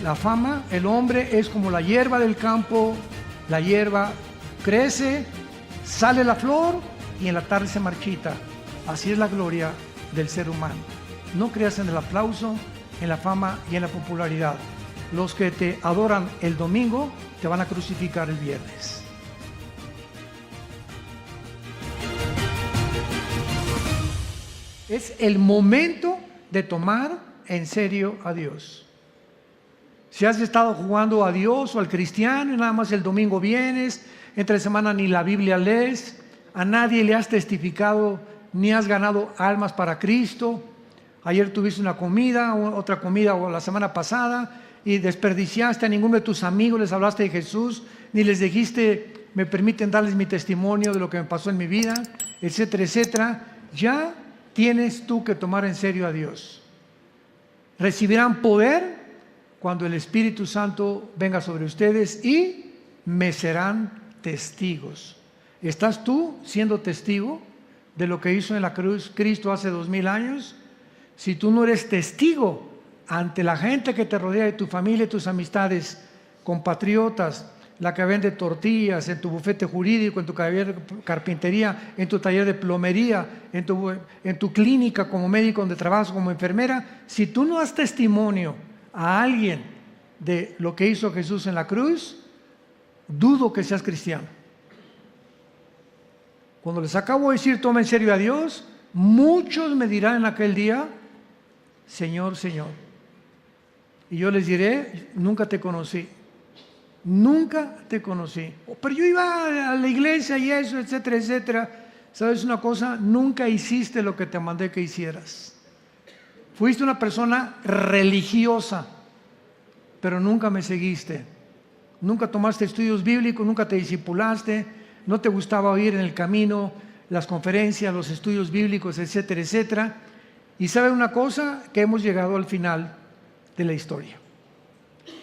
La fama, el hombre es como la hierba del campo, la hierba crece, sale la flor y en la tarde se marchita. Así es la gloria del ser humano. No creas en el aplauso, en la fama y en la popularidad. Los que te adoran el domingo te van a crucificar el viernes. Es el momento de tomar en serio a Dios. Si has estado jugando a Dios o al cristiano y nada más el domingo vienes, entre semana ni la Biblia lees, a nadie le has testificado ni has ganado almas para Cristo. Ayer tuviste una comida, otra comida o la semana pasada y desperdiciaste, a ninguno de tus amigos les hablaste de Jesús, ni les dijiste, me permiten darles mi testimonio de lo que me pasó en mi vida, etcétera, etcétera. Ya tienes tú que tomar en serio a Dios. Recibirán poder cuando el Espíritu Santo venga sobre ustedes y me serán testigos. ¿Estás tú siendo testigo de lo que hizo en la cruz Cristo hace 2000 años? Si tú no eres testigo ante la gente que te rodea, de tu familia, tus amistades, compatriotas, la que vende tortillas, en tu bufete jurídico, en tu taller de carpintería, en tu taller de plomería, en tu clínica como médico donde trabajas como enfermera, si tú no das testimonio a alguien de lo que hizo Jesús en la cruz, dudo que seas cristiano. Cuando les acabo de decir, toma en serio a Dios, muchos me dirán en aquel día, Señor, Señor. Y yo les diré, nunca te conocí. Nunca te conocí. Pero yo iba a la iglesia y eso, etcétera, etcétera. ¿Sabes una cosa? Nunca hiciste lo que te mandé que hicieras. Fuiste una persona religiosa, pero nunca me seguiste. Nunca tomaste estudios bíblicos, nunca te discipulaste, no te gustaba oír en el camino las conferencias, los estudios bíblicos, etcétera, etcétera. Y ¿sabe una cosa? Que hemos llegado al final de la historia.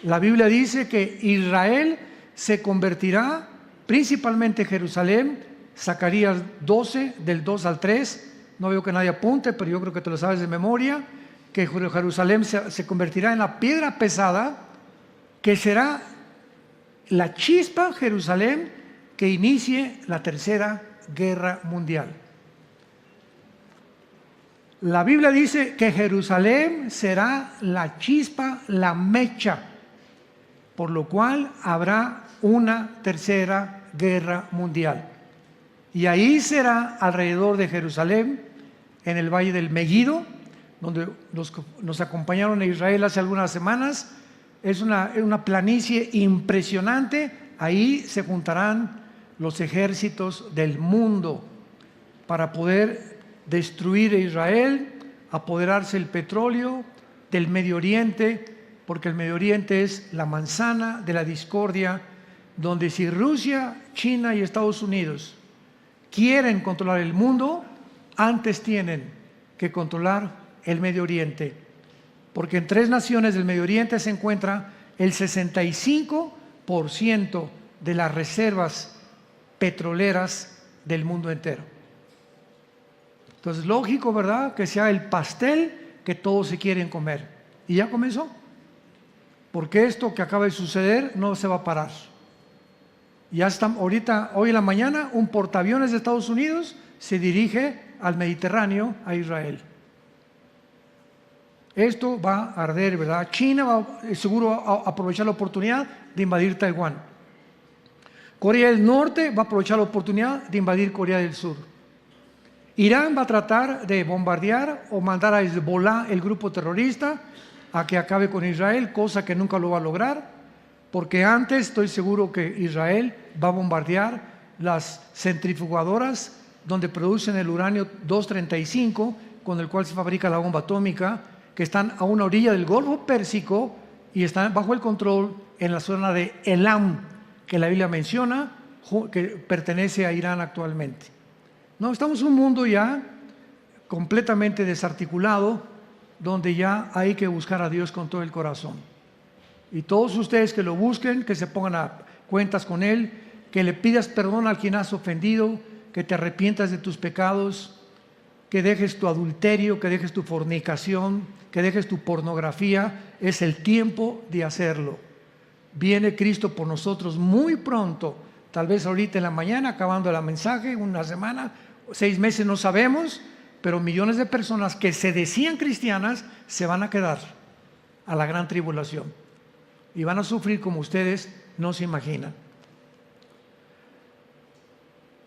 La Biblia dice que Israel se convertirá, principalmente Jerusalén, Zacarías 12, del 2 al 3, no veo que nadie apunte, pero yo creo que te lo sabes de memoria, que Jerusalén se convertirá en la piedra pesada, que será la chispa Jerusalén que inicie la Tercera Guerra Mundial. La Biblia dice que Jerusalén será la chispa, la mecha, por lo cual habrá una Tercera Guerra Mundial. Y ahí será alrededor de Jerusalén, en el Valle del Megiddo, donde nos acompañaron a Israel hace algunas semanas. Es una planicie impresionante. Ahí se juntarán los ejércitos del mundo para poder destruir a Israel, apoderarse del petróleo, del Medio Oriente, porque el Medio Oriente es la manzana de la discordia, donde si Rusia, China y Estados Unidos quieren controlar el mundo, antes tienen que controlar el Medio Oriente, porque en 3 naciones del Medio Oriente se encuentra el 65% de las reservas petroleras del mundo entero. Entonces, lógico, ¿verdad?, que sea el pastel que todos se quieren comer. Y ya comenzó, porque esto que acaba de suceder no se va a parar. Ya está, ahorita, hoy en la mañana, un portaaviones de Estados Unidos se dirige al Mediterráneo, a Israel. Esto va a arder, ¿verdad? China va seguro a aprovechar la oportunidad de invadir Taiwán. Corea del Norte va a aprovechar la oportunidad de invadir Corea del Sur. Irán va a tratar de bombardear o mandar a Hezbollah, el grupo terrorista, a que acabe con Israel, cosa que nunca lo va a lograr, porque antes estoy seguro que Israel va a bombardear las centrifugadoras donde producen el uranio 235, con el cual se fabrica la bomba atómica, que están a una orilla del Golfo Pérsico y están bajo el control en la zona de Elam, que la Biblia menciona, que pertenece a Irán actualmente. No, estamos en un mundo ya completamente desarticulado, donde ya hay que buscar a Dios con todo el corazón. Y todos ustedes que lo busquen, que se pongan a cuentas con Él, que le pidas perdón a quien has ofendido, que te arrepientas de tus pecados, que dejes tu adulterio, que dejes tu fornicación, que dejes tu pornografía. Es el tiempo de hacerlo. Viene Cristo por nosotros muy pronto, tal vez ahorita en la mañana, acabando el mensaje, una semana, 6 meses, no sabemos, pero millones de personas que se decían cristianas se van a quedar a la gran tribulación y van a sufrir como ustedes no se imaginan.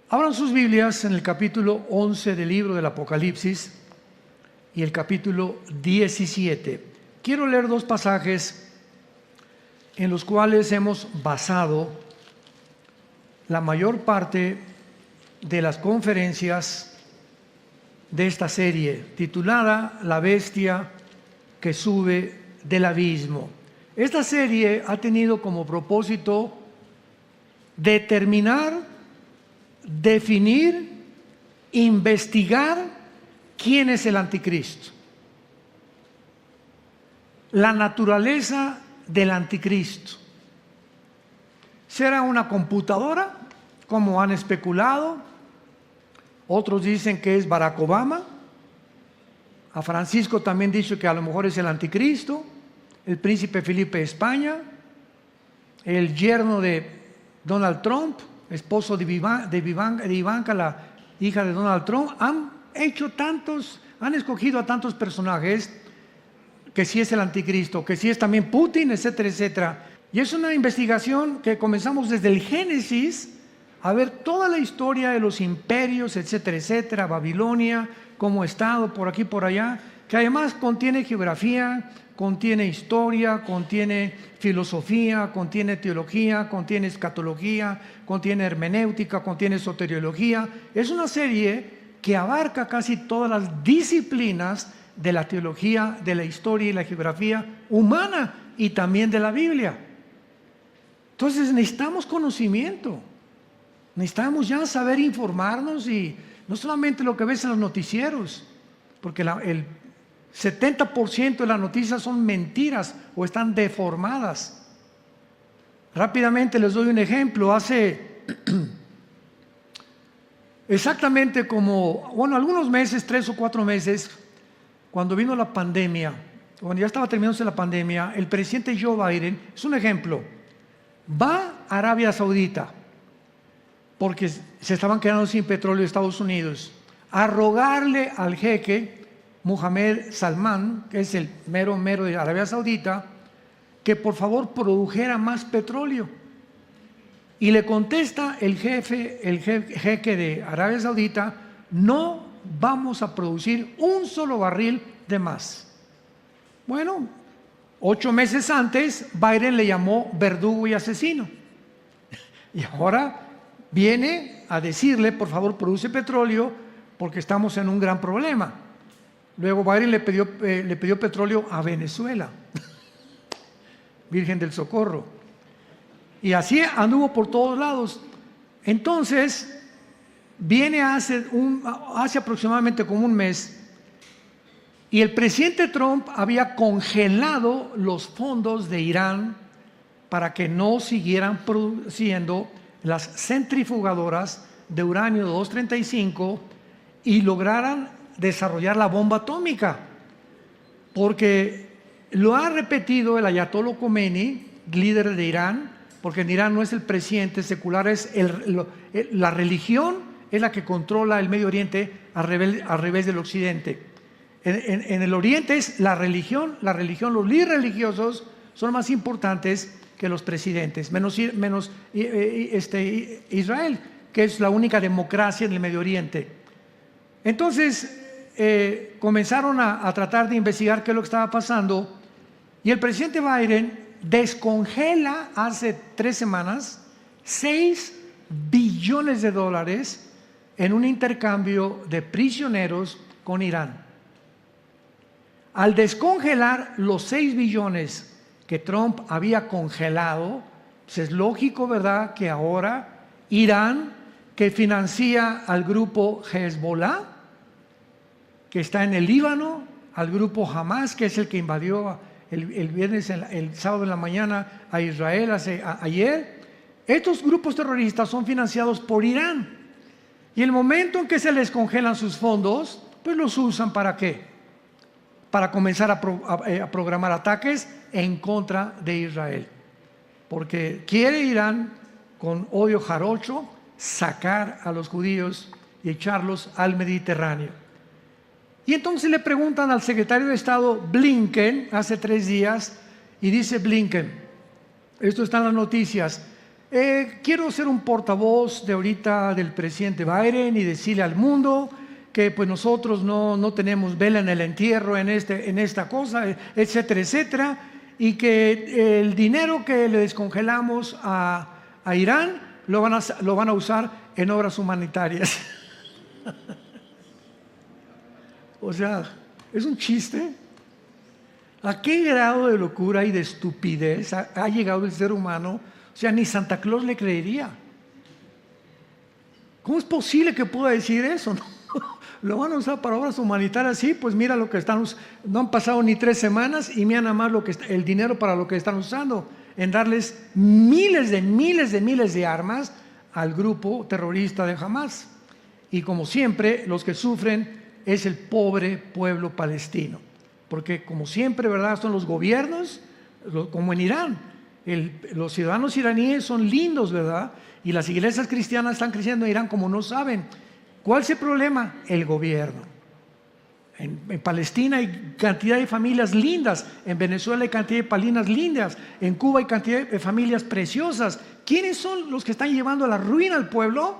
Abran sus Biblias en el capítulo 11 del libro del Apocalipsis y el capítulo 17. Quiero leer 2 pasajes en los cuales hemos basado la mayor parte de las conferencias de esta serie, titulada La bestia que sube del abismo. Esta serie ha tenido como propósito determinar, definir, investigar quién es el anticristo, la naturaleza del anticristo. ¿Será una computadora, como han especulado? Otros dicen que es Barack Obama. A Francisco también dicho que a lo mejor es el anticristo. El príncipe Felipe de España, el yerno de Donald Trump, esposo de Ivanka, la hija de Donald Trump. Han escogido a tantos personajes, que si es el anticristo, que si es también Putin, etcétera, etcétera. Y es una investigación que comenzamos desde el Génesis a ver toda la historia de los imperios, etcétera, etcétera, Babilonia, como estado por aquí, por allá, que además contiene geografía, contiene historia, contiene filosofía, contiene teología, contiene escatología, contiene hermenéutica, contiene soteriología. Es una serie que abarca casi todas las disciplinas de la teología, de la historia y la geografía humana y también de la Biblia. Entonces necesitamos conocimiento, necesitamos ya saber informarnos, y no solamente lo que ves en los noticieros, porque el 70% de las noticias son mentiras o están deformadas. Rápidamente les doy un ejemplo. Hace exactamente algunos meses, 3 o 4 meses, cuando vino la pandemia, cuando ya estaba terminándose la pandemia, el presidente Joe Biden, es un ejemplo, va a Arabia Saudita, porque se estaban quedando sin petróleo Estados Unidos, a rogarle al jeque Mohammed Salman, que es el mero de Arabia Saudita, que por favor produjera más petróleo. Y le contesta el jeque de Arabia Saudita: no vamos a producir un solo barril de más. Bueno, 8 meses antes Biden le llamó verdugo y asesino, y ahora viene a decirle: por favor, produce petróleo porque estamos en un gran problema. Luego Biden le pidió petróleo a Venezuela, Virgen del Socorro, y así anduvo por todos lados. Entonces viene hace aproximadamente como un mes, y el presidente Trump había congelado los fondos de Irán para que no siguieran produciendo las centrifugadoras de uranio 235 y lograran desarrollar la bomba atómica, porque lo ha repetido el Ayatollah Khomeini, líder de Irán, porque en Irán no es el presidente secular, es la religión es la que controla el Medio Oriente al revés del Occidente. En el Oriente es la religión, los líderes religiosos son más importantes que los presidentes, menos Israel, que es la única democracia en el Medio Oriente. Entonces comenzaron a tratar de investigar qué es lo que estaba pasando, y el presidente Biden descongela hace 3 semanas $6 billones en un intercambio de prisioneros con Irán. Al descongelar los 6 billones que Trump había congelado, pues es lógico, ¿verdad?, que ahora Irán, que financia al grupo Hezbollah, que está en el Líbano, al grupo Hamas, que es el que invadió el sábado en la mañana a Israel ayer. Estos grupos terroristas son financiados por Irán, y el momento en que se les congelan sus fondos, pues los usan ¿para qué? Para comenzar a programar ataques en contra de Israel. Porque quiere Irán, con odio jarocho, sacar a los judíos y echarlos al Mediterráneo. Y entonces le preguntan al secretario de Estado Blinken hace 3 días, y dice Blinken, esto está en las noticias, quiero ser un portavoz de ahorita del presidente Biden y decirle al mundo que pues nosotros no tenemos vela en el entierro en esta cosa, etcétera, etcétera, y que el dinero que le descongelamos a Irán lo van a usar en obras humanitarias. O sea, es un chiste. ¿A qué grado de locura y de estupidez ha llegado el ser humano? O sea, ni Santa Claus le creería. ¿Cómo es posible que pueda decir eso? ¿Lo van a usar para obras humanitarias? Sí, pues mira lo que están usando. No han pasado ni 3 semanas y mira nada más el dinero para lo que están usando, en darles miles de armas al grupo terrorista de Hamás. Y como siempre, los que sufren es el pobre pueblo palestino. Porque como siempre, ¿verdad? Son los gobiernos, como en Irán. Los ciudadanos iraníes son lindos, ¿verdad? Y las iglesias cristianas están creciendo en Irán como no saben. ¿Cuál es el problema? El gobierno. En Palestina hay cantidad de familias lindas, en Venezuela hay cantidad de familias lindas, en Cuba hay cantidad de familias preciosas. ¿Quiénes son los que están llevando a la ruina al pueblo?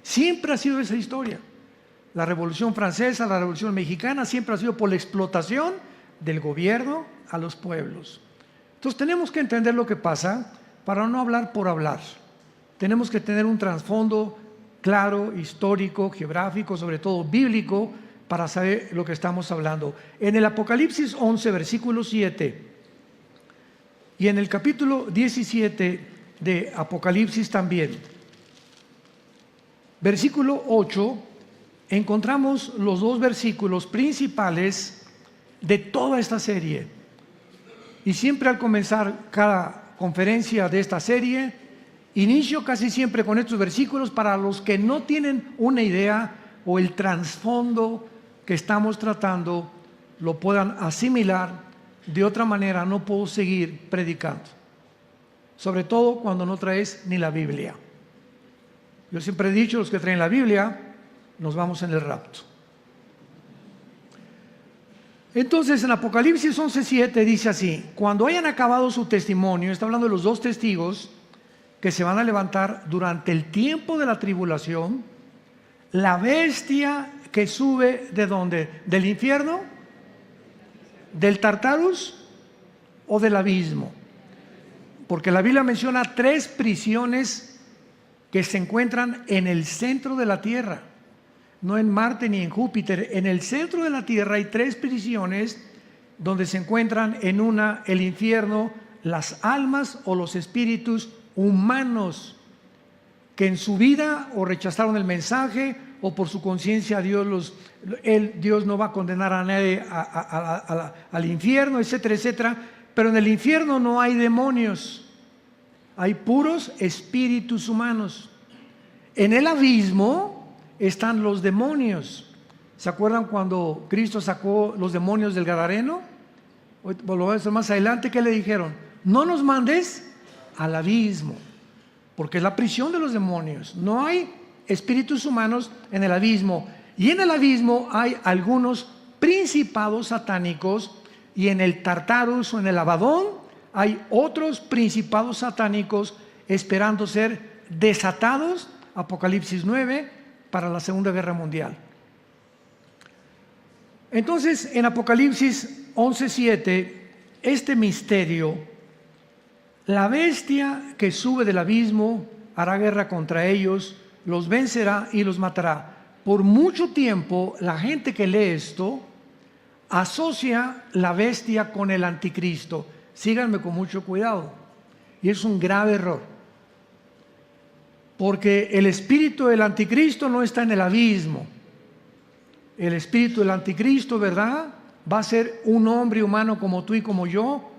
Siempre ha sido esa historia. La Revolución Francesa, la Revolución Mexicana, siempre ha sido por la explotación del gobierno a los pueblos. Entonces tenemos que entender lo que pasa para no hablar por hablar. Tenemos que tener un trasfondo claro, histórico, geográfico, sobre todo bíblico, para saber lo que estamos hablando. En el Apocalipsis 11, versículo 7, y en el capítulo 17 de Apocalipsis también, versículo 8, encontramos los 2 versículos principales de toda esta serie. Y siempre al comenzar cada conferencia de esta serie, inicio casi siempre con estos versículos para los que no tienen una idea o el trasfondo que estamos tratando, lo puedan asimilar. De otra manera no puedo seguir predicando. Sobre todo cuando no traes ni la Biblia. Yo siempre he dicho, los que traen la Biblia, nos vamos en el rapto. Entonces en Apocalipsis 11:7 dice así: cuando hayan acabado su testimonio, está hablando de los 2 testigos que se van a levantar durante el tiempo de la tribulación, la bestia que sube ¿de dónde? ¿Del infierno? ¿Del Tartarus o del abismo? Porque la Biblia menciona 3 prisiones que se encuentran en el centro de la tierra, no en Marte ni en Júpiter. En el centro de la tierra hay 3 prisiones donde se encuentran en una el infierno, las almas o los espíritus humanos que en su vida o rechazaron el mensaje o por su conciencia Dios no va a condenar a nadie al infierno, etcétera, etcétera. Pero en el infierno no hay demonios, hay puros espíritus humanos. En el abismo están los demonios. ¿Se acuerdan cuando Cristo sacó los demonios del Gadareno? Lo voy a hacer más adelante. ¿Qué le dijeron? No nos mandes al abismo, porque es la prisión de los demonios. No hay espíritus humanos en el abismo. Y en el abismo hay algunos principados satánicos, y en el Tartarus o en el Abadón hay otros principados satánicos esperando ser desatados, Apocalipsis 9, para la Segunda Guerra Mundial. Entonces, en Apocalipsis 11:7, este misterio, la bestia que sube del abismo hará guerra contra ellos, los vencerá y los matará. Por mucho tiempo, la gente que lee esto asocia la bestia con el anticristo. Síganme con mucho cuidado. Y es un grave error. Porque el espíritu del anticristo no está en el abismo. El espíritu del anticristo, ¿verdad?, va a ser un hombre humano como tú y como yo.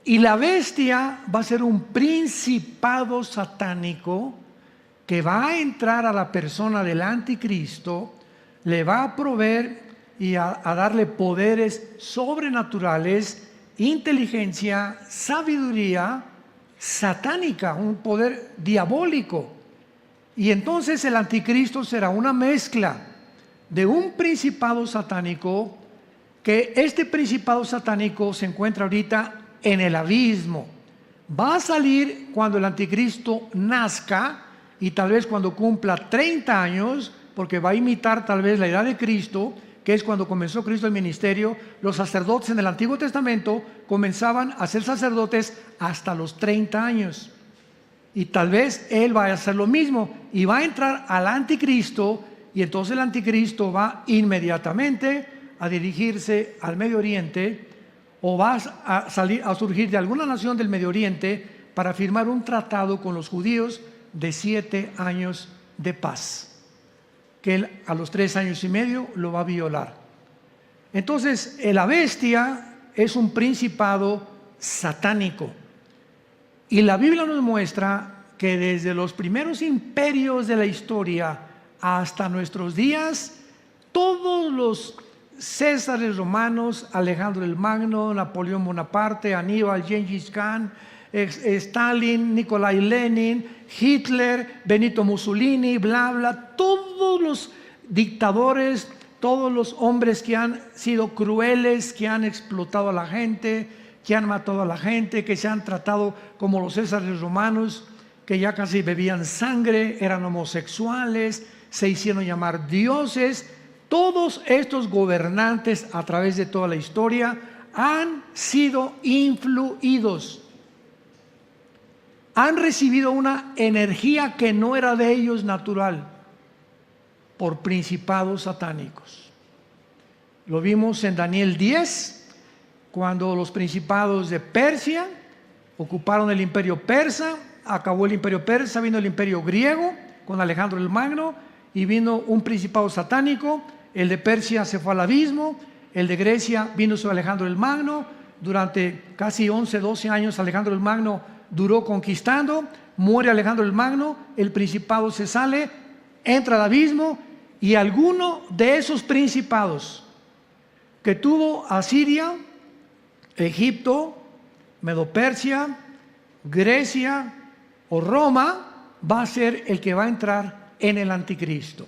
Y la bestia va a ser un principado satánico que va a entrar a la persona del anticristo, le va a proveer y a darle poderes sobrenaturales, inteligencia, sabiduría satánica, un poder diabólico. Y entonces el anticristo será una mezcla de un principado satánico, que este principado satánico se encuentra ahorita en el abismo. Va a salir cuando el anticristo nazca y tal vez cuando cumpla 30 años, porque va a imitar tal vez la edad de Cristo, que es cuando comenzó Cristo el ministerio. Los sacerdotes en el Antiguo Testamento comenzaban a ser sacerdotes hasta los 30 años. Y tal vez él va a hacer lo mismo y va a entrar al anticristo, y entonces el anticristo va inmediatamente a dirigirse al Medio Oriente, o va a surgir de alguna nación del Medio Oriente para firmar un tratado con los judíos de 7 años de paz, que él a los 3 años y medio lo va a violar. Entonces la bestia es un principado satánico, y la Biblia nos muestra que desde los primeros imperios de la historia hasta nuestros días, todos los Césares romanos, Alejandro el Magno, Napoleón Bonaparte, Aníbal, Gengis Khan, Stalin, Nikolai Lenin, Hitler, Benito Mussolini, bla, bla, todos los dictadores, todos los hombres que han sido crueles, que han explotado a la gente, que han matado a la gente, que se han tratado como los Césares romanos, que ya casi bebían sangre, eran homosexuales, se hicieron llamar dioses. Todos estos gobernantes a través de toda la historia han sido influidos, han recibido una energía que no era de ellos natural, por principados satánicos. Lo vimos en Daniel 10, cuando los principados de Persia ocuparon el imperio persa. Acabó el imperio persa, vino el imperio griego con Alejandro el Magno, y vino un principado satánico. El de Persia se fue al abismo, el de Grecia vino sobre Alejandro el Magno. Durante casi 11, 12 años Alejandro el Magno duró conquistando. Muere Alejandro el Magno, el principado se sale, entra al abismo, y alguno de esos principados que tuvo Asiria, Egipto, Medo-Persia, Grecia o Roma, va a ser el que va a entrar en el anticristo.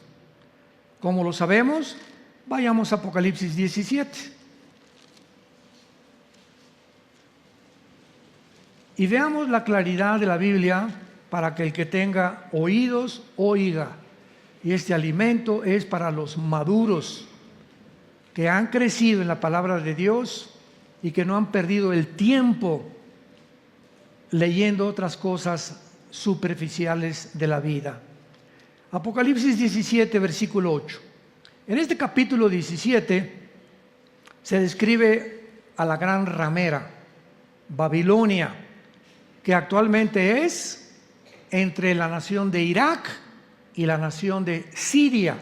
¿Cómo lo sabemos? Vayamos a Apocalipsis 17. Y veamos la claridad de la Biblia, para que el que tenga oídos oiga. Y este alimento es para los maduros, que han crecido en la palabra de Dios y que no han perdido el tiempo leyendo otras cosas superficiales de la vida. Apocalipsis 17, versículo 8. En este capítulo 17 se describe a la gran ramera, Babilonia, que actualmente es entre la nación de Irak y la nación de Siria.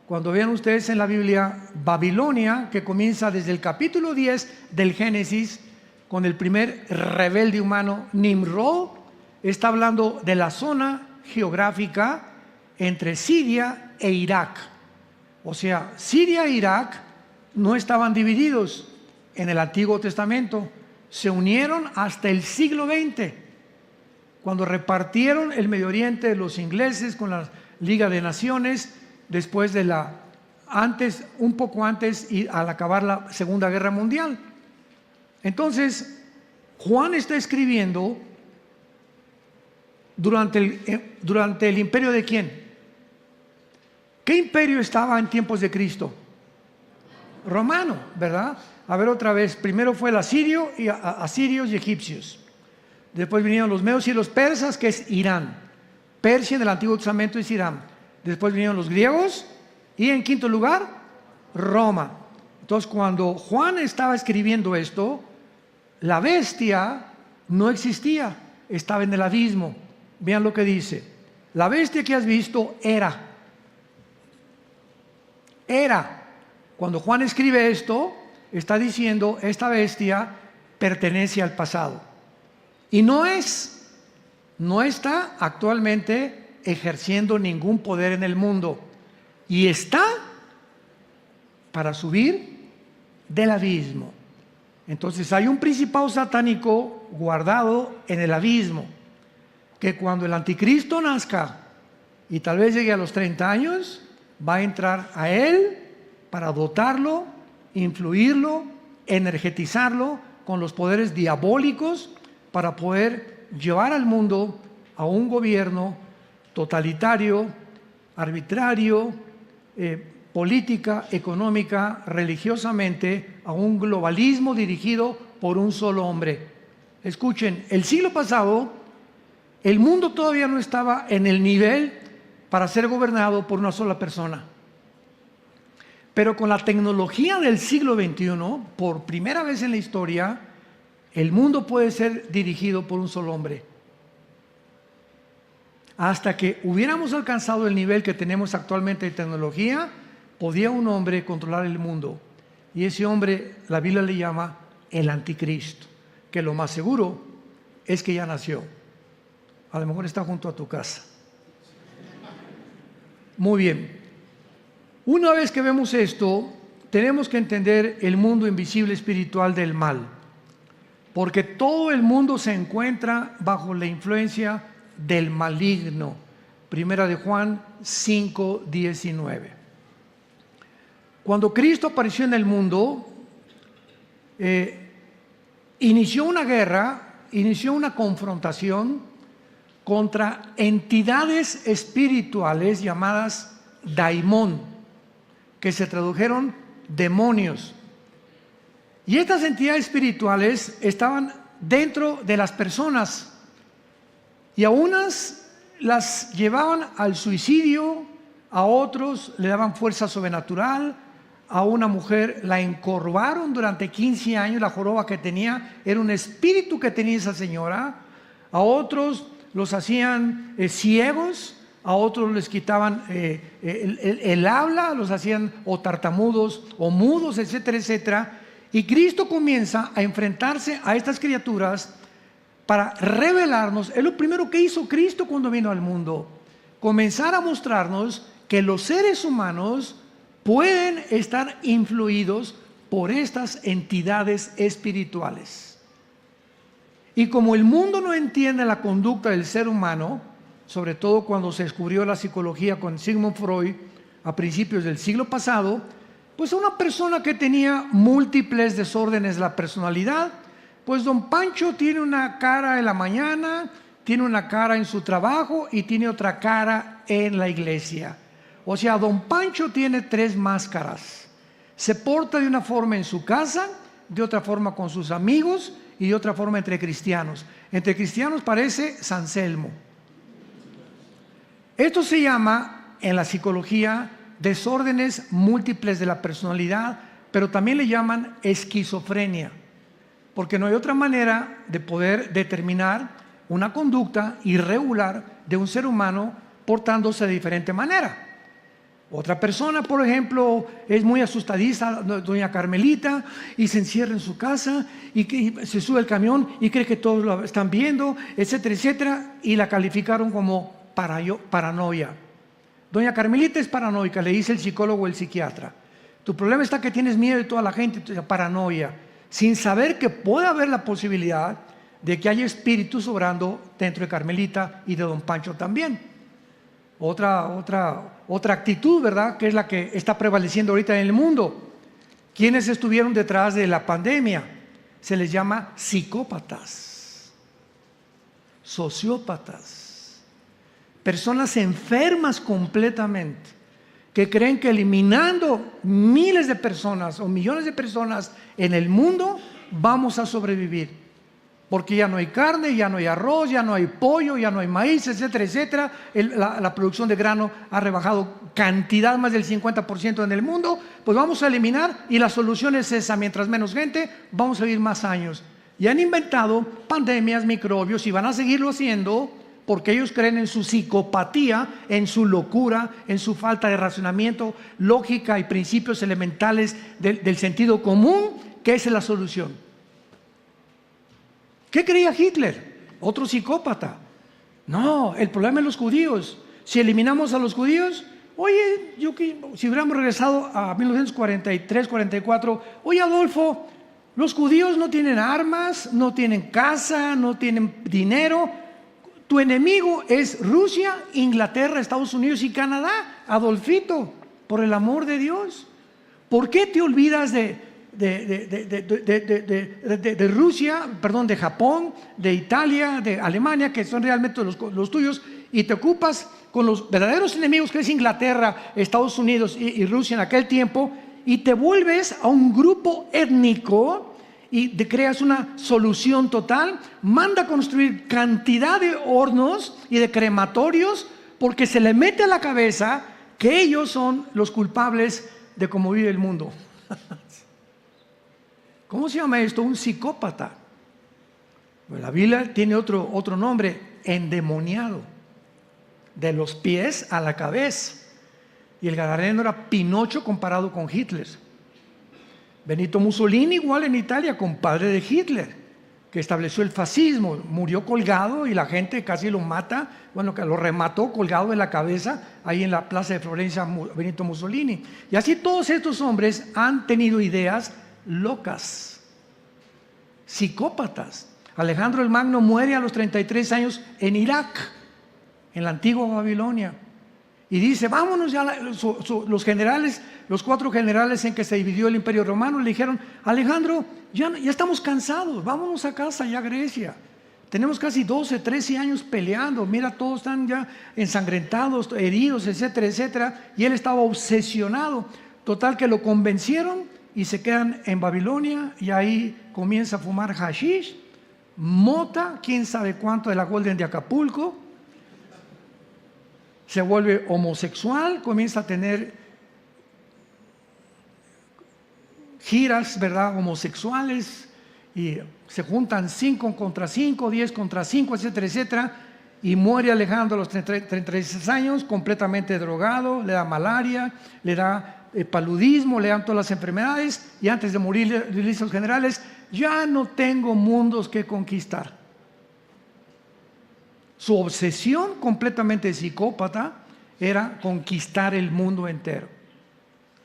Cuando vean ustedes en la Biblia Babilonia, que comienza desde el capítulo 10 del Génesis, con el primer rebelde humano, Nimrod, está hablando de la zona geográfica entre Siria e Irak. O sea, Siria e Irak no estaban divididos en el Antiguo Testamento, se unieron hasta el siglo XX, cuando repartieron el Medio Oriente los ingleses con la Liga de Naciones, después de un poco antes, y al acabar la Segunda Guerra Mundial. Entonces, Juan está escribiendo durante el imperio de ¿quién? ¿Qué imperio estaba en tiempos de Cristo? Romano, ¿verdad? A ver otra vez, primero fue el asirio, y asirios y egipcios. Después vinieron los medos y los persas, que es Irán. Persia en el Antiguo Testamento es Irán. Después vinieron los griegos, y en quinto lugar, Roma. Entonces, cuando Juan estaba escribiendo esto, la bestia no existía, estaba en el abismo. Vean lo que dice: la bestia que has visto era. Cuando Juan escribe esto, está diciendo, esta bestia pertenece al pasado. Y no está actualmente ejerciendo ningún poder en el mundo y está para subir del abismo. Entonces hay un principado satánico guardado en el abismo, que cuando el anticristo nazca y tal vez llegue a los 30 años, va a entrar a él para dotarlo, influirlo, energetizarlo con los poderes diabólicos para poder llevar al mundo a un gobierno totalitario, arbitrario, política, económica, religiosamente, a un globalismo dirigido por un solo hombre. Escuchen, el siglo pasado, el mundo todavía no estaba en el nivel para ser gobernado por una sola persona. Pero con la tecnología del siglo XXI, por primera vez en la historia, el mundo puede ser dirigido por un solo hombre. Hasta que hubiéramos alcanzado el nivel que tenemos actualmente de tecnología, podía un hombre controlar el mundo. Y ese hombre, la Biblia le llama el anticristo, que lo más seguro es que ya nació. A lo mejor está junto a tu casa. Muy bien. Una vez que vemos esto, tenemos que entender el mundo invisible espiritual del mal. Porque todo el mundo se encuentra bajo la influencia del maligno. Primera de Juan 5:19. Cuando Cristo apareció en el mundo, inició una guerra, inició una confrontación contra entidades espirituales llamadas daimón, que se tradujeron demonios. Y estas entidades espirituales estaban dentro de las personas y a unas las llevaban al suicidio, a otros le daban fuerza sobrenatural, a una mujer la encorvaron durante 15 años, la joroba que tenía era un espíritu que tenía esa señora, a otros los hacían ciegos, a otros les quitaban el habla, los hacían o tartamudos o mudos, etcétera, etcétera. Y Cristo comienza a enfrentarse a estas criaturas para revelarnos. Es lo primero que hizo Cristo cuando vino al mundo, comenzar a mostrarnos que los seres humanos pueden estar influidos por estas entidades espirituales. Y como el mundo no entiende la conducta del ser humano, sobre todo cuando se descubrió la psicología con Sigmund Freud a principios del siglo pasado, pues una persona que tenía múltiples desórdenes de la personalidad, pues don Pancho tiene una cara en la mañana, tiene una cara en su trabajo y tiene otra cara en la iglesia. O sea, don Pancho tiene 3 máscaras. Se porta de una forma en su casa, de otra forma con sus amigos y de otra forma entre cristianos. Entre cristianos parece San Selmo. Esto se llama en la psicología desórdenes múltiples de la personalidad, pero también le llaman esquizofrenia, porque no hay otra manera de poder determinar una conducta irregular de un ser humano portándose de diferente manera. Otra persona, por ejemplo, es muy asustadiza, doña Carmelita, y se encierra en su casa y se sube al camión y cree que todos lo están viendo, etcétera, etcétera, y la calificaron como paranoia. Doña Carmelita es paranoica, le dice el psicólogo o el psiquiatra. Tu problema está que tienes miedo de toda la gente, paranoia, sin saber que puede haber la posibilidad de que haya espíritus obrando dentro de Carmelita y de don Pancho también. Otra actitud, ¿verdad?, que es la que está prevaleciendo ahorita en el mundo. ¿Quiénes estuvieron detrás de la pandemia? Se les llama psicópatas, sociópatas, personas enfermas completamente, que creen que eliminando miles de personas o millones de personas en el mundo vamos a sobrevivir. Porque ya no hay carne, ya no hay arroz, ya no hay pollo, ya no hay maíz, etcétera, etcétera. La producción de grano ha rebajado cantidad más del 50% en el mundo. Pues vamos a eliminar y la solución es esa. Mientras menos gente, vamos a vivir más años. Y han inventado pandemias, microbios y van a seguirlo haciendo porque ellos creen en su psicopatía, en su locura, en su falta de razonamiento, lógica y principios elementales del sentido común, que esa es la solución. ¿Qué creía Hitler? Otro psicópata. No, el problema es los judíos. Si eliminamos a los judíos, oye, si hubiéramos regresado a 1943, 44, oye Adolfo, los judíos no tienen armas, no tienen casa, no tienen dinero. Tu enemigo es Rusia, Inglaterra, Estados Unidos y Canadá. Adolfito, por el amor de Dios, ¿por qué te olvidas de Rusia, perdón, de Japón, de Italia, de Alemania, que son realmente los tuyos, y te ocupas con los verdaderos enemigos, que es Inglaterra, Estados Unidos y Rusia en aquel tiempo, y te vuelves a un grupo étnico y te creas una solución total? Manda a construir cantidad de hornos y de crematorios, porque se le mete a la cabeza que ellos son los culpables de cómo vive el mundo. ¿Cómo se llama esto? Un psicópata. Bueno, la Biblia tiene otro nombre: endemoniado, de los pies a la cabeza. Y el gadareno era Pinocho comparado con Hitler. Benito Mussolini, igual en Italia, compadre de Hitler, que estableció el fascismo, murió colgado y la gente casi lo mata, bueno, que lo remató colgado de la cabeza ahí en la plaza de Florencia, Benito Mussolini. Y así todos estos hombres han tenido ideas locas, psicópatas. Alejandro el Magno muere a los 33 años en Irak, en la antigua Babilonia, y dice: vámonos ya. Los generales, los 4 generales en que se dividió el Imperio Romano, le dijeron: Alejandro, ya estamos cansados, vámonos a casa ya a Grecia. Tenemos casi 12, 13 años peleando, mira, todos están ya ensangrentados, heridos, etcétera, etcétera. Y él estaba obsesionado. Total que lo convencieron y se quedan en Babilonia, y ahí comienza a fumar hashish, mota, quién sabe cuánto de la Golden de Acapulco. Se vuelve homosexual, comienza a tener giras, ¿verdad?, homosexuales, y se juntan 5 contra 5, 10 contra 5, etcétera, etcétera. Y muere Alejandro a los 36 años, completamente drogado, le da malaria, le da paludismo, le dan todas las enfermedades, y antes de morir le dice a los generales: ya no tengo mundos que conquistar. Su obsesión completamente psicópata era conquistar el mundo entero,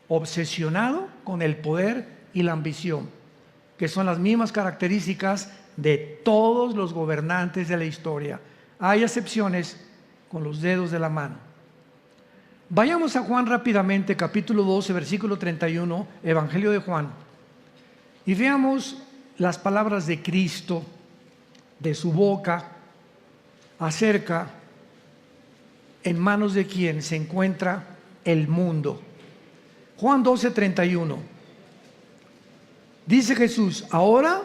obsesionado con el poder y la ambición, que son las mismas características de todos los gobernantes de la historia. Hay excepciones con los dedos de la mano. Vayamos a Juan rápidamente, capítulo 12, versículo 31, Evangelio de Juan, y veamos las palabras de Cristo, de su boca, acerca en manos de quién se encuentra el mundo. Juan 12, 31. Dice Jesús: ahora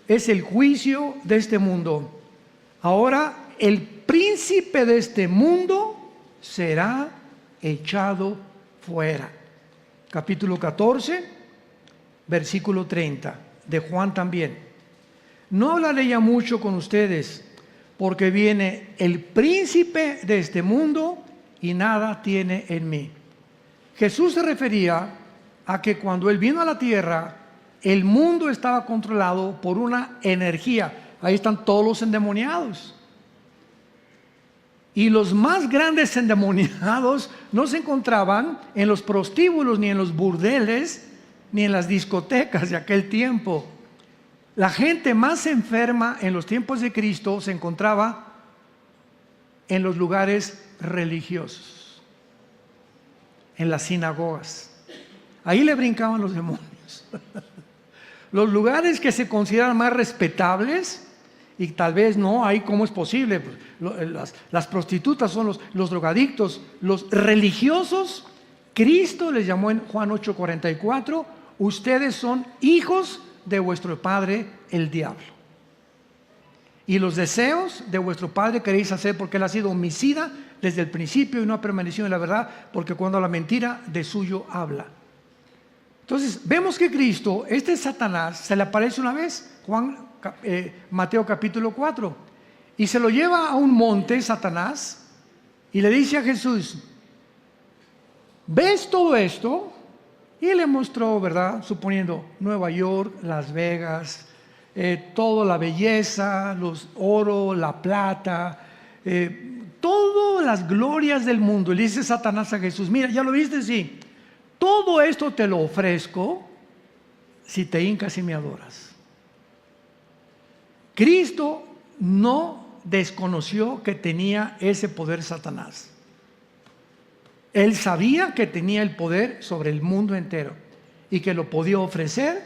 es el juicio de este mundo. Ahora el príncipe de este mundo será echado fuera. Capítulo 14, versículo 30 de Juan también. No hablaré ya mucho con ustedes, porque viene el príncipe de este mundo y nada tiene en mí. Jesús se refería a que cuando Él vino a la tierra, el mundo estaba controlado por una energía. Ahí están todos los endemoniados. Y los más grandes endemoniados no se encontraban en los prostíbulos, ni en los burdeles, ni en las discotecas de aquel tiempo. La gente más enferma en los tiempos de Cristo se encontraba en los lugares religiosos, en las sinagogas. Ahí le brincaban los demonios. Los lugares que se consideran más respetables, y tal vez no, ahí cómo es posible, las prostitutas son los drogadictos. Los religiosos, Cristo les llamó en Juan 8:44: ustedes son hijos de vuestro padre el diablo, y los deseos de vuestro padre queréis hacer, porque él ha sido homicida desde el principio y no ha permanecido en la verdad, porque cuando la mentira de suyo habla. Entonces vemos que Cristo, Satanás, se le aparece una vez, Mateo capítulo 4, y se lo lleva a un monte, Satanás, y le dice a Jesús: ¿ves todo esto? Y él le mostró, ¿verdad?, suponiendo Nueva York, Las Vegas, toda la belleza, los oro, la plata, toda las glorias del mundo. Le dice Satanás a Jesús: mira, ¿ya lo viste? Sí. Todo esto te lo ofrezco si te hincas y me adoras. Cristo no desconoció que tenía ese poder Satanás. Él sabía que tenía el poder sobre el mundo entero y que lo podía ofrecer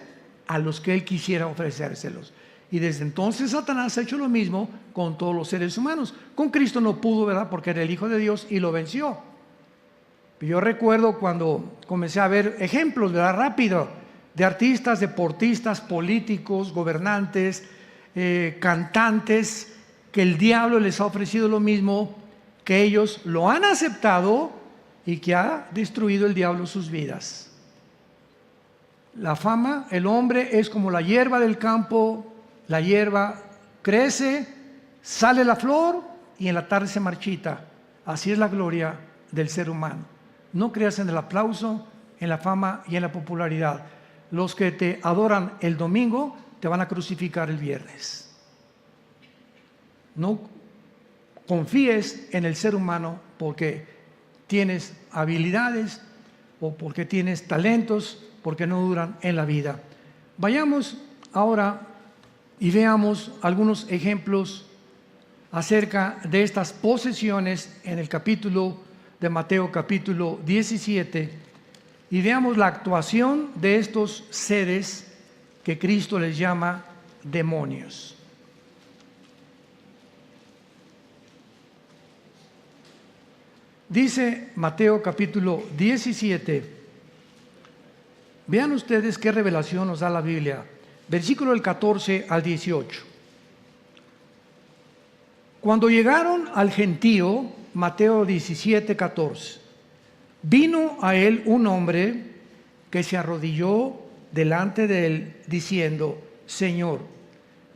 a los que él quisiera ofrecérselos. Y desde entonces Satanás ha hecho lo mismo con todos los seres humanos. Con Cristo no pudo, ¿verdad? Porque era el Hijo de Dios y lo venció. Yo recuerdo cuando comencé a ver ejemplos, ¿verdad? Rápido, de artistas, deportistas, políticos, gobernantes, cantantes, que el diablo les ha ofrecido lo mismo, que ellos lo han aceptado y que ha destruido el diablo sus vidas. La fama, el hombre es como la hierba del campo. La hierba crece, sale la flor y en la tarde se marchita. Así es la gloria del ser humano. No creas en el aplauso, en la fama y en la popularidad. Los que te adoran el domingo te van a crucificar el viernes. No confíes en el ser humano porque tienes habilidades o porque tienes talentos, porque no duran en la vida. Vayamos ahora y veamos algunos ejemplos acerca de estas posesiones en el capítulo de Mateo, capítulo 17, y veamos la actuación de estos seres que Cristo les llama demonios. Dice Mateo capítulo 17, vean ustedes qué revelación nos da la Biblia, versículo del 14 al 18. Cuando llegaron al gentío, Mateo 17, 14, vino a él un hombre que se arrodilló delante de él diciendo: Señor,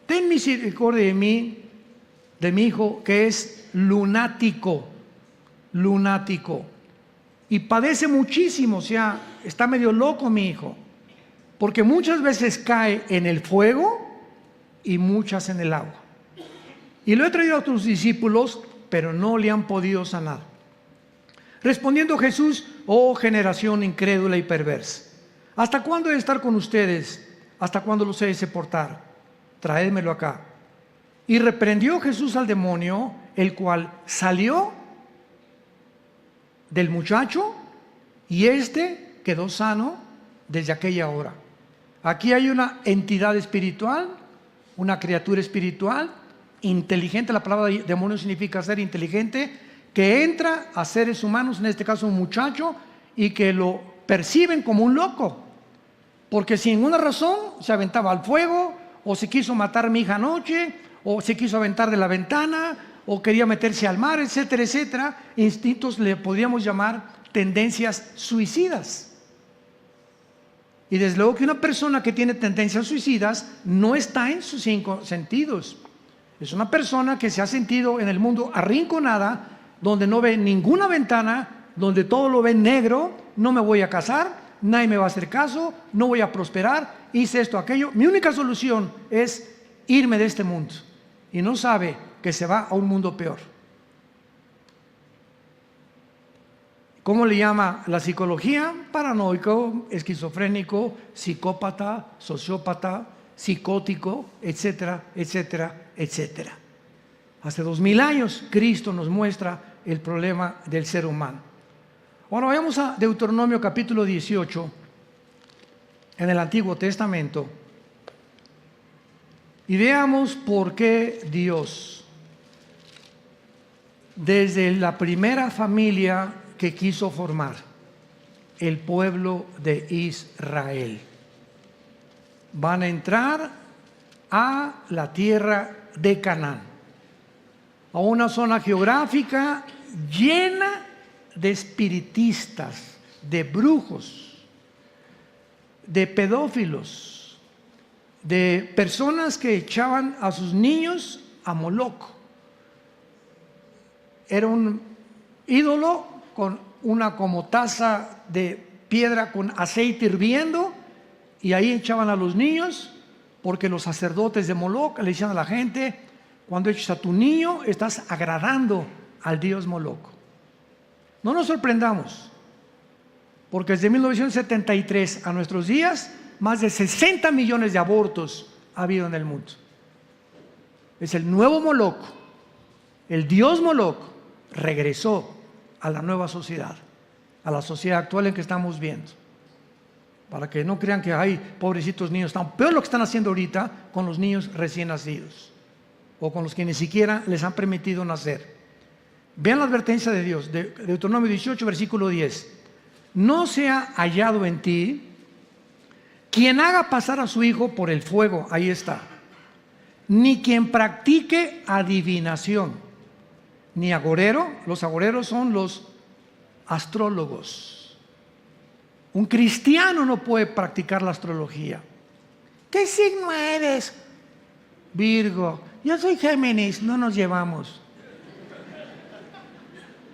ten misericordia de mi hijo que es lunático, y padece muchísimo, o sea, está medio loco mi hijo, porque muchas veces cae en el fuego y muchas en el agua. Y lo he traído a tus discípulos, pero no le han podido sanar. Respondiendo Jesús: oh generación incrédula y perversa, ¿hasta cuándo he de estar con ustedes? ¿Hasta cuándo los he de soportar? Traédmelo acá. Y reprendió Jesús al demonio, el cual salió del muchacho, y éste quedó sano desde aquella hora. Aquí hay una entidad espiritual, una criatura espiritual inteligente. La palabra demonio significa ser inteligente, que entra a seres humanos, en este caso un muchacho, y que lo perciben como un loco, porque sin ninguna razón se aventaba al fuego, o se quiso matar a mi hija anoche, o se quiso aventar de la ventana, o quería meterse al mar, etcétera, etcétera. Instintos le podríamos llamar tendencias suicidas. Y desde luego que una persona que tiene tendencias suicidas no está en sus 5 sentidos. Es una persona que se ha sentido en el mundo arrinconada, donde no ve ninguna ventana, donde todo lo ve negro. No me voy a casar, nadie me va a hacer caso, no voy a prosperar, hice esto, aquello. Mi única solución es irme de este mundo. Y no sabe que se va a un mundo peor. ¿Cómo le llama la psicología? Paranoico, esquizofrénico, psicópata, sociópata, psicótico, etcétera, etcétera, etcétera. Hace 2000 años Cristo nos muestra el problema del ser humano. Ahora vayamos a Deuteronomio capítulo 18 en el Antiguo Testamento y veamos por qué Dios, desde la primera familia que quiso formar, el pueblo de Israel, van a entrar a la tierra de Canaán, a una zona geográfica llena de espiritistas, de brujos, de pedófilos, de personas que echaban a sus niños a Moloc. Era un ídolo con una como taza de piedra con aceite hirviendo, y ahí echaban a los niños, porque los sacerdotes de Moloc le decían a la gente: cuando eches a tu niño estás agradando al dios Moloc. No nos sorprendamos, porque desde 1973 a nuestros días, más de 60 millones de abortos ha habido en el mundo. Es el nuevo Moloch, el dios Moloch regresó a la nueva sociedad, a la sociedad actual en que estamos viendo. Para que no crean que hay pobrecitos niños, están peor lo que están haciendo ahorita con los niños recién nacidos, o con los que ni siquiera les han permitido nacer. Vean la advertencia de Dios, de Deuteronomio 18, versículo 10. No sea hallado en ti quien haga pasar a su hijo por el fuego, ahí está, ni quien practique adivinación, ni agorero. Los agoreros son los astrólogos. Un cristiano no puede practicar la astrología. ¿Qué signo eres? Virgo. Yo soy Géminis, no nos llevamos.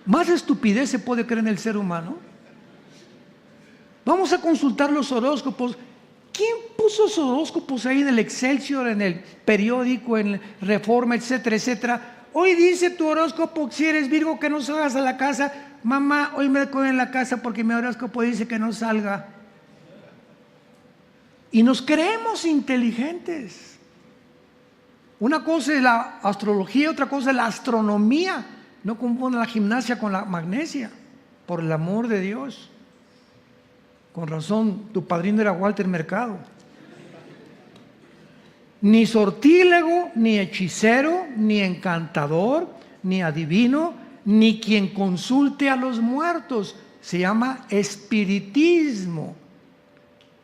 ¿Más estupidez se puede creer en el ser humano? Vamos a consultar los horóscopos. ¿Quién puso esos horóscopos ahí en el Excelsior, en el periódico, en Reforma, etcétera, etcétera? Hoy dice tu horóscopo, si eres Virgo, que no salgas a la casa. Mamá, hoy me quedo en la casa porque mi horóscopo dice que no salga. Y nos creemos inteligentes. Una cosa es la astrología, otra cosa es la astronomía. No confundan la gimnasia con la magnesia, por el amor de Dios. Con razón, tu padrino era Walter Mercado. Ni sortílego, ni hechicero, ni encantador, ni adivino, ni quien consulte a los muertos. Se llama espiritismo.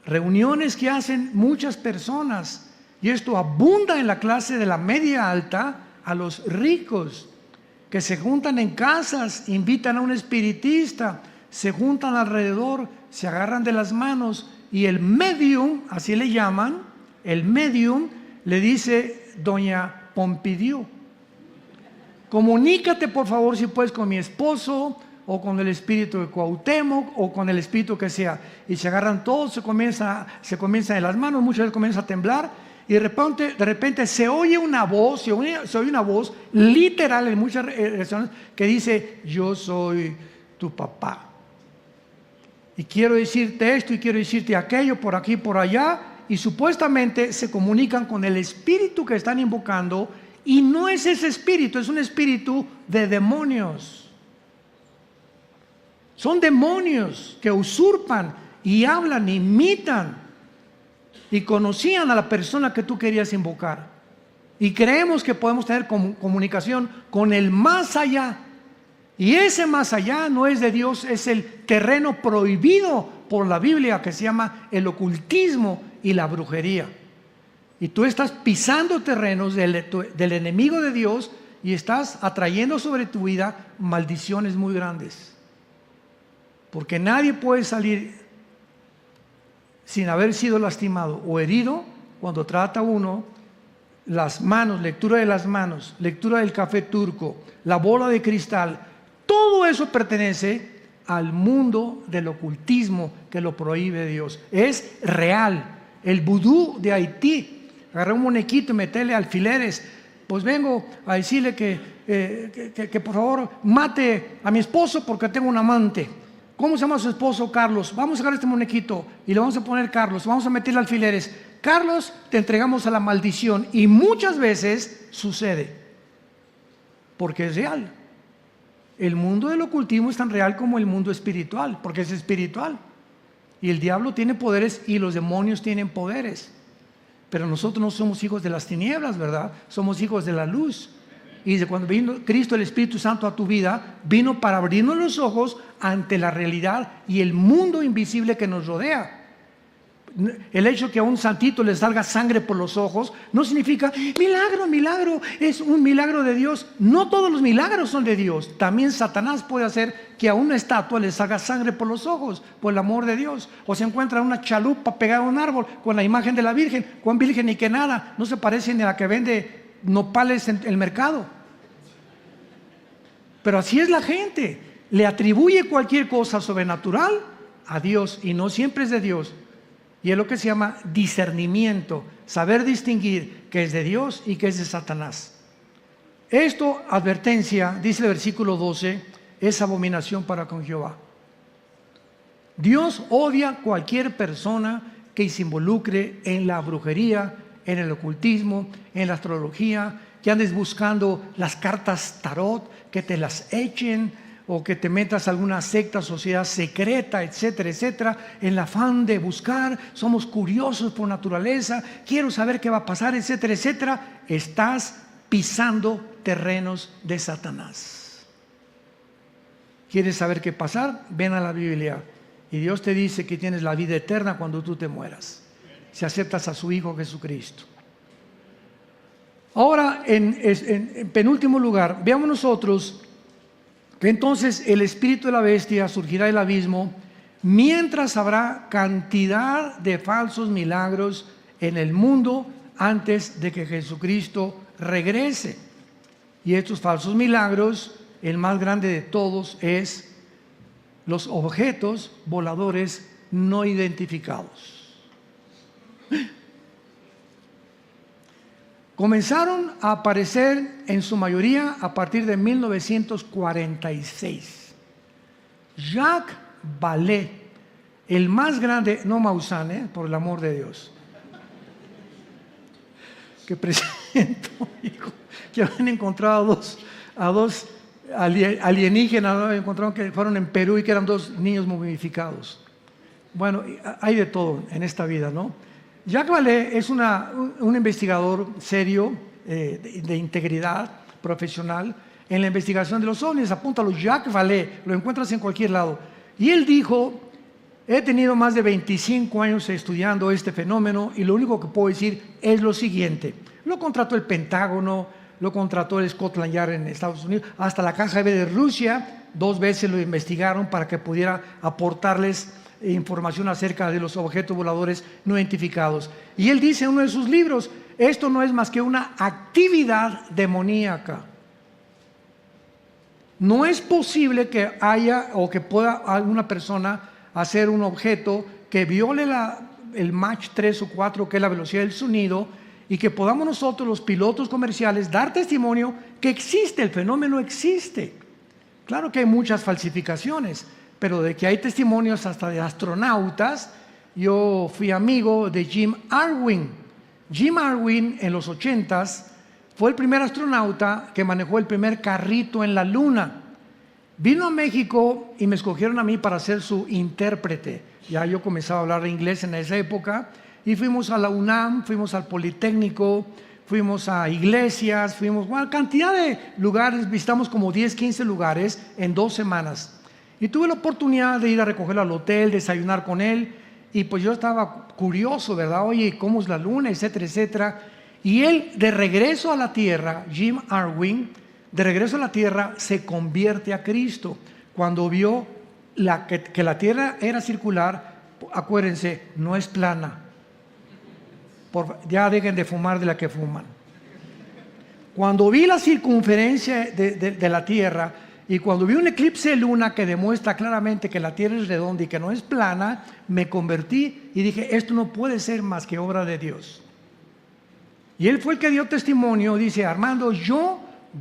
Reuniones que hacen muchas personas. Y esto abunda en la clase de la media alta, a los ricos, que se juntan en casas, invitan a un espiritista, se juntan alrededor, se agarran de las manos, y el medium, así le llaman, el medium le dice: doña Pompidiu, comunícate por favor si puedes con mi esposo, o con el espíritu de Cuauhtémoc, o con el espíritu que sea. Y se agarran todos, se comienzan de las manos, muchas veces comienza a temblar, y de repente se oye una voz, se oye una voz literal en muchas regiones que dice: yo soy tu papá. Y quiero decirte esto y quiero decirte aquello, por aquí, por allá. Y supuestamente se comunican con el espíritu que están invocando, y no es ese espíritu, es un espíritu de demonios. Son demonios que usurpan y hablan, imitan, y conocían a la persona que tú querías invocar. Y creemos que podemos tener comunicación con el más allá. Y ese más allá no es de Dios, es el terreno prohibido por la Biblia, que se llama el ocultismo y la brujería. Y tú estás pisando terrenos del enemigo de Dios, y estás atrayendo sobre tu vida maldiciones muy grandes. Porque nadie puede salir sin haber sido lastimado o herido cuando trata uno las manos, lectura de las manos, lectura del café turco, la bola de cristal. Todo eso pertenece al mundo del ocultismo que lo prohíbe Dios. Es real. El vudú de Haití, agarré un muñequito y meterle alfileres. Pues vengo a decirle que por favor mate a mi esposo porque tengo un amante. ¿Cómo se llama su esposo? Carlos. Vamos a agarrar este muñequito y le vamos a poner Carlos. Vamos a meterle alfileres. Carlos, te entregamos a la maldición. Y muchas veces sucede, porque es real. El mundo del ocultismo es tan real como el mundo espiritual, porque es espiritual. Y el diablo tiene poderes y los demonios tienen poderes. Pero nosotros no somos hijos de las tinieblas, ¿verdad? Somos hijos de la luz. Y de cuando vino Cristo, el Espíritu Santo, a tu vida, vino para abrirnos los ojos ante la realidad y el mundo invisible que nos rodea. El hecho que a un santito le salga sangre por los ojos no significa milagro, es un milagro de Dios. No todos los milagros son de Dios. También Satanás puede hacer que a una estatua le salga sangre por los ojos, por el amor de Dios. O se encuentra una chalupa pegada a un árbol con la imagen de la Virgen. ¿Cuán virgen ni que nada? No se parece ni a la que vende nopales en el mercado. Pero así es la gente. Le atribuye cualquier cosa sobrenatural a Dios, y no siempre es de Dios. Y es lo que se llama discernimiento, saber distinguir qué es de Dios y qué es de Satanás. Esto, advertencia, dice el versículo 12, es abominación para con Jehová. Dios odia a cualquier persona que se involucre en la brujería, en el ocultismo, en la astrología, que andes buscando las cartas tarot, que te las echen, o que te metas a alguna secta, sociedad secreta, etcétera, etcétera, en el afán de buscar. Somos curiosos por naturaleza, quiero saber qué va a pasar, etcétera, etcétera. Estás pisando terrenos de Satanás. ¿Quieres saber qué pasar? Ven a la Biblia y Dios te dice que tienes la vida eterna cuando tú te mueras, si aceptas a su Hijo Jesucristo. Ahora, en penúltimo lugar, veamos nosotros que entonces el espíritu de la bestia surgirá del abismo, mientras habrá cantidad de falsos milagros en el mundo antes de que Jesucristo regrese. Y estos falsos milagros, el más grande de todos es los objetos voladores no identificados. Comenzaron a aparecer en su mayoría a partir de 1946. Jacques Vallée, el más grande, no Maussan, por el amor de Dios, que presentó, que habían encontrado a dos alienígenas, ¿no? Encontraron que fueron en Perú y que eran 2 niños momificados. Bueno, hay de todo en esta vida, ¿no? Jacques Vallée es un investigador serio, de integridad profesional en la investigación de los ovnis. Apúntalo, Jacques Vallée, lo encuentras en cualquier lado. Y él dijo: he tenido más de 25 años estudiando este fenómeno y lo único que puedo decir es lo siguiente. Lo contrató el Pentágono, lo contrató el Scotland Yard en Estados Unidos, hasta la KGB de Rusia, 2 veces lo investigaron para que pudiera aportarles información acerca de los objetos voladores no identificados. Y él dice en uno de sus libros: esto no es más que una actividad demoníaca. No es posible que haya o que pueda alguna persona hacer un objeto que viole el Mach 3 o 4, que es la velocidad del sonido, y que podamos nosotros, los pilotos comerciales, dar testimonio que existe, el fenómeno existe. Claro que hay muchas falsificaciones, pero de que hay testimonios hasta de astronautas. Yo fui amigo de Jim Irwin. Jim Irwin en los 80s fue el primer astronauta que manejó el primer carrito en la luna. Vino a México y me escogieron a mí para ser su intérprete. Ya yo comenzaba a hablar inglés en esa época y fuimos a la UNAM, fuimos al Politécnico, fuimos a iglesias, fuimos a cantidad de lugares, visitamos como 10, 15 lugares en 2 semanas. Y tuve la oportunidad de ir a recogerlo al hotel, desayunar con él, y pues yo estaba curioso, ¿verdad? Oye, ¿cómo es la luna? Etcétera, etcétera. Y él, de regreso a la tierra, Jim Irwin, de regreso a la tierra, se convierte a Cristo. Cuando vio que la tierra era circular, acuérdense, no es plana. Ya dejen de fumar de la que fuman. Cuando vi la circunferencia de la tierra, y cuando vi un eclipse de luna que demuestra claramente que la tierra es redonda y que no es plana, me convertí y dije: esto no puede ser más que obra de Dios. Y él fue el que dio testimonio. Dice: Armando, yo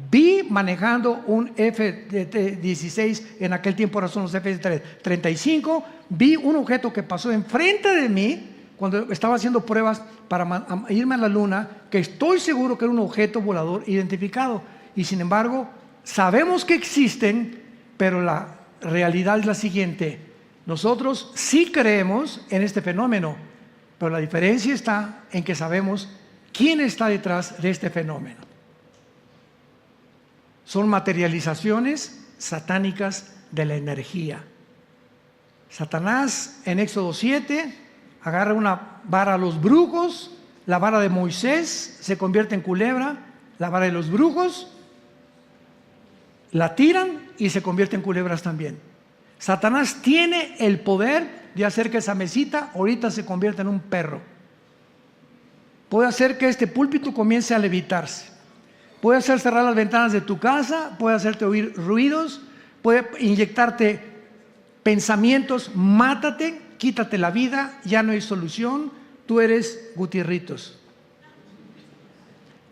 vi manejando un F-16, en aquel tiempo ahora son los F-35, vi un objeto que pasó enfrente de mí cuando estaba haciendo pruebas para irme a la luna, que estoy seguro que era un objeto volador identificado. Y sin embargo, sabemos que existen, pero la realidad es la siguiente: nosotros sí creemos en este fenómeno, pero la diferencia está en que sabemos quién está detrás de este fenómeno. Son materializaciones satánicas de la energía. Satanás en Éxodo 7 agarra una vara a los brujos, la vara de Moisés se convierte en culebra, la vara de los brujos la tiran y se convierte en culebras también. Satanás tiene el poder de hacer que esa mesita ahorita se convierta en un perro. Puede hacer que este púlpito comience a levitarse. Puede hacer cerrar las ventanas de tu casa, puede hacerte oír ruidos, puede inyectarte pensamientos: mátate, quítate la vida, ya no hay solución, tú eres Gutierritos.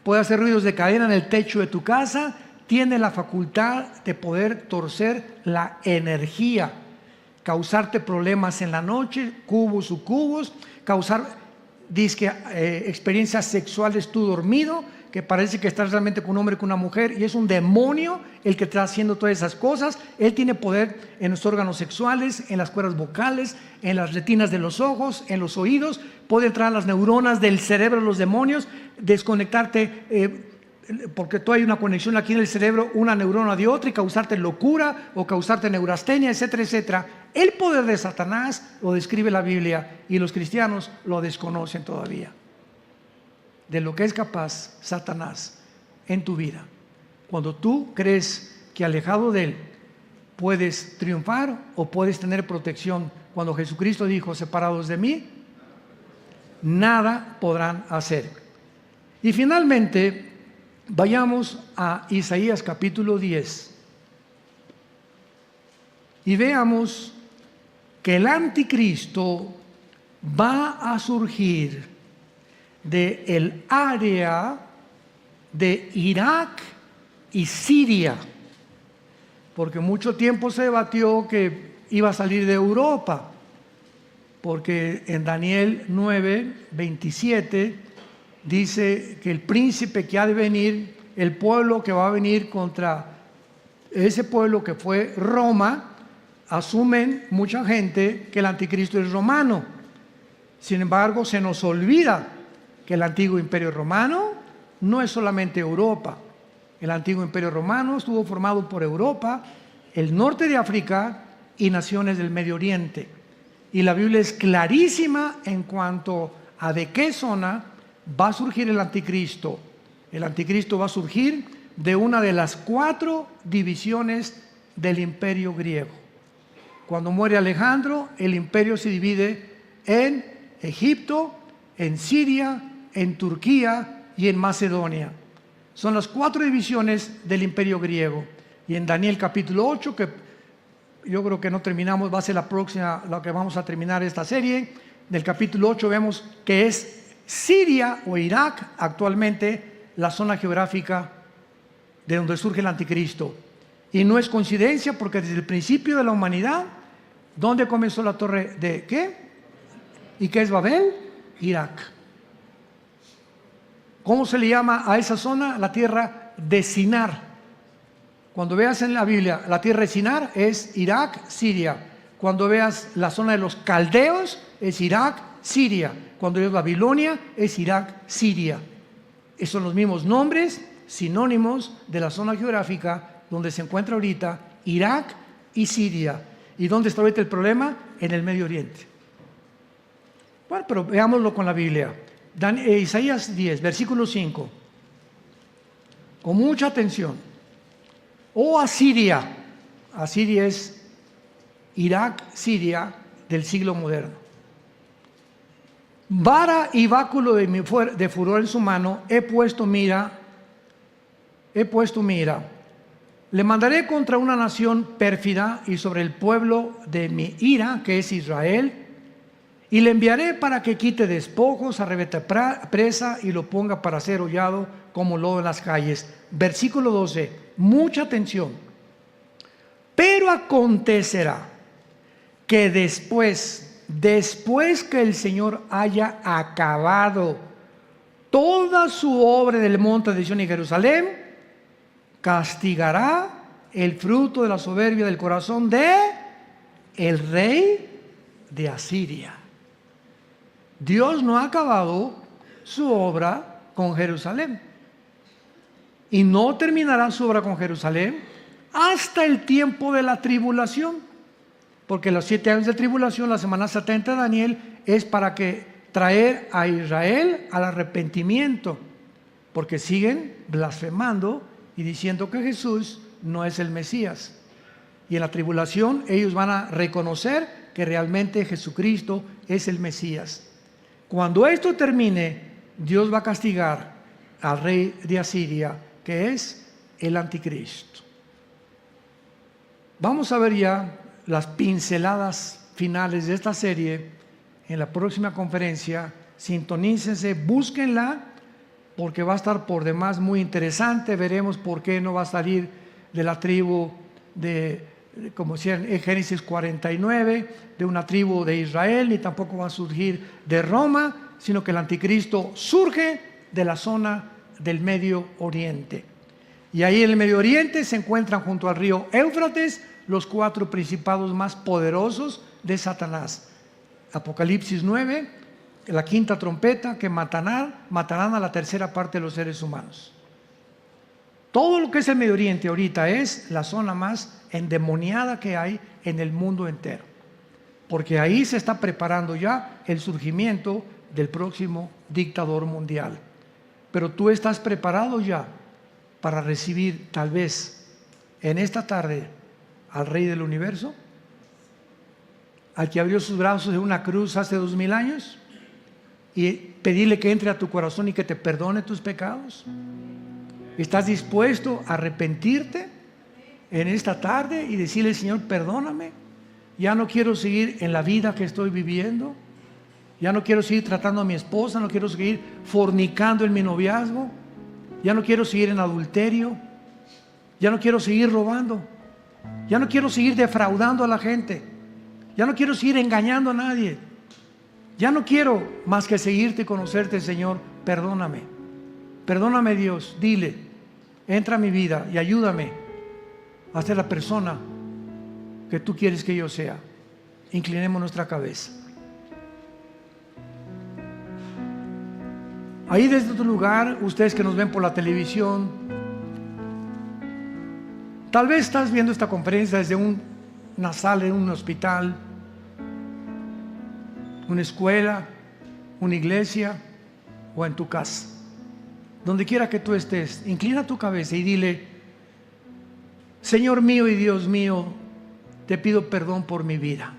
Puede hacer ruidos de cadena en el techo de tu casa, tiene la facultad de poder torcer la energía, causarte problemas en la noche, cubos, sucubos, causar experiencias sexuales tú dormido, que parece que estás realmente con un hombre, con una mujer, y es un demonio el que está haciendo todas esas cosas. Él tiene poder en los órganos sexuales, en las cuerdas vocales, en las retinas de los ojos, en los oídos. Puede entrar a las neuronas del cerebro de los demonios, desconectarte, porque tú hay una conexión aquí en el cerebro, una neurona de otra, y causarte locura o causarte neurastenia, etcétera, etcétera. El poder de Satanás lo describe la Biblia y los cristianos lo desconocen todavía. De lo que es capaz Satanás en tu vida. Cuando tú crees que alejado de él puedes triunfar o puedes tener protección, cuando Jesucristo dijo: separados de mí, nada podrán hacer. Y finalmente, vayamos a Isaías capítulo 10 y veamos que el anticristo va a surgir del área de Irak y Siria, porque mucho tiempo se debatió que iba a salir de Europa, porque en Daniel 9:27 dice que el príncipe que ha de venir, el pueblo que va a venir contra ese pueblo que fue Roma, asumen mucha gente que el anticristo es romano. Sin embargo, se nos olvida que el antiguo imperio romano no es solamente Europa. El antiguo imperio romano estuvo formado por Europa, el norte de África y naciones del Medio Oriente. Y la Biblia es clarísima en cuanto a de qué zona va a surgir el anticristo. El anticristo va a surgir de una de las 4 divisiones del imperio griego. Cuando muere Alejandro, el imperio se divide en Egipto, en Siria, en Turquía y en Macedonia. Son las 4 divisiones del imperio griego. Y en Daniel capítulo 8, que yo creo que no terminamos, va a ser la próxima, la que vamos a terminar esta serie, del capítulo 8 vemos que es Siria o Irak actualmente la zona geográfica de donde surge el anticristo. Y no es coincidencia, porque desde el principio de la humanidad, ¿dónde comenzó la torre de qué? ¿Y qué es Babel? Irak. ¿Cómo se le llama a esa zona? La tierra de Sinar. Cuando veas en la Biblia la tierra de Sinar es Irak, Siria. Cuando veas la zona de los caldeos es Irak, Siria. Cuando veas Babilonia es Irak, Siria. Esos son los mismos nombres, sinónimos de la zona geográfica donde se encuentra ahorita Irak y Siria. ¿Y dónde está ahorita el problema? En el Medio Oriente. Bueno, pero veámoslo con la Biblia. Isaías 10, versículo 5. Con mucha atención. Oh Asiria. Asiria es Irak, Siria del siglo moderno. Vara y báculo de furor en su mano, he puesto mira. Le mandaré contra una nación pérfida y sobre el pueblo de mi ira, que es Israel, y le enviaré para que quite despojos, arrebate presa y lo ponga para ser hollado como lodo en las calles. Versículo 12, mucha atención. Pero acontecerá que después que el Señor haya acabado toda su obra del monte de Sión y Jerusalén, castigará el fruto de la soberbia del corazón de el rey de Asiria. Dios no ha acabado su obra con Jerusalén y no terminará su obra con Jerusalén hasta el tiempo de la tribulación, porque los 7 años de tribulación, la semana 70 de Daniel, es para que traer a Israel al arrepentimiento, porque siguen blasfemando y diciendo que Jesús no es el Mesías. Y en la tribulación ellos van a reconocer que realmente Jesucristo es el Mesías. Cuando esto termine, Dios va a castigar al rey de Asiria, que es el anticristo. Vamos a ver ya las pinceladas finales de esta serie en la próxima conferencia. Sintonícense, búsquenla porque va a estar por demás muy interesante. Veremos por qué no va a salir de la tribu como decía en Génesis 49, de una tribu de Israel, ni tampoco va a surgir de Roma, sino que el anticristo surge de la zona del Medio Oriente. Y ahí en el Medio Oriente se encuentran junto al río Éufrates los 4 principados más poderosos de Satanás. Apocalipsis 9, la 5ª trompeta, que matarán a la 1/3 parte de los seres humanos. Todo lo que es el Medio Oriente ahorita es la zona más endemoniada que hay en el mundo entero, porque ahí se está preparando ya el surgimiento del próximo dictador mundial. Pero tú estás preparado ya para recibir tal vez en esta tarde al Rey del Universo, al que abrió sus brazos en una cruz hace 2000 años, y pedirle que entre a tu corazón y que te perdone tus pecados. ¿Estás dispuesto a arrepentirte en esta tarde y decirle: Señor, perdóname, ya no quiero seguir en la vida que estoy viviendo, ya no quiero seguir tratando a mi esposa, no quiero seguir fornicando en mi noviazgo, ya no quiero seguir en adulterio, ya no quiero seguir robando, ya no quiero seguir defraudando a la gente, ya no quiero seguir engañando a nadie, ya no quiero más que seguirte y conocerte? Señor, perdóname, perdóname, Dios. Dile: entra a mi vida y ayúdame a ser la persona que tú quieres que yo sea. Inclinemos nuestra cabeza. Ahí desde tu lugar, ustedes que nos ven por la televisión, tal vez estás viendo esta conferencia desde una sala en un hospital, una escuela, una iglesia o en tu casa. Donde quiera que tú estés, inclina tu cabeza y dile: Señor mío y Dios mío, te pido perdón por mi vida.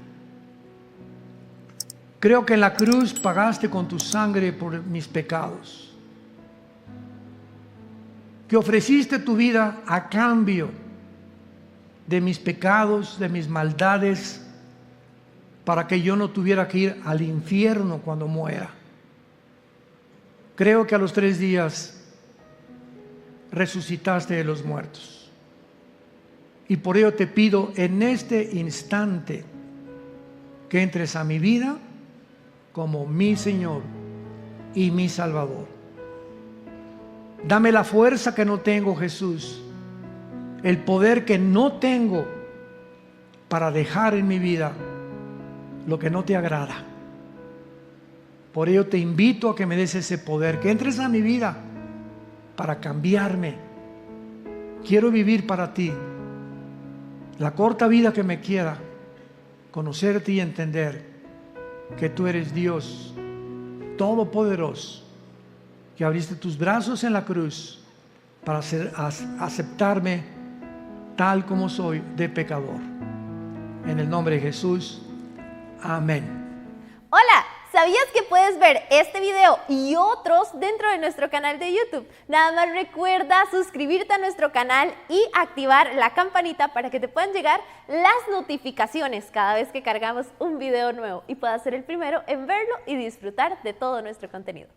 Creo que en la cruz pagaste con tu sangre por mis pecados, que ofreciste tu vida a cambio de mis pecados, de mis maldades, para que yo no tuviera que ir al infierno cuando muera. Creo que a los 3 días resucitaste de los muertos, y por ello te pido en este instante que entres a mi vida como mi Señor y mi Salvador. Dame la fuerza que no tengo, Jesús, el poder que no tengo para dejar en mi vida lo que no te agrada. Por ello te invito a que me des ese poder, que entres a mi vida para cambiarme. Quiero vivir para ti la corta vida que me queda, conocerte y entender que tú eres Dios todopoderoso, que abriste tus brazos en la cruz para aceptarme tal como soy, de pecador. En el nombre de Jesús, amén. Hola, ¿sabías que puedes ver este video y otros dentro de nuestro canal de YouTube? Nada más recuerda suscribirte a nuestro canal y activar la campanita para que te puedan llegar las notificaciones cada vez que cargamos un video nuevo y puedas ser el primero en verlo y disfrutar de todo nuestro contenido.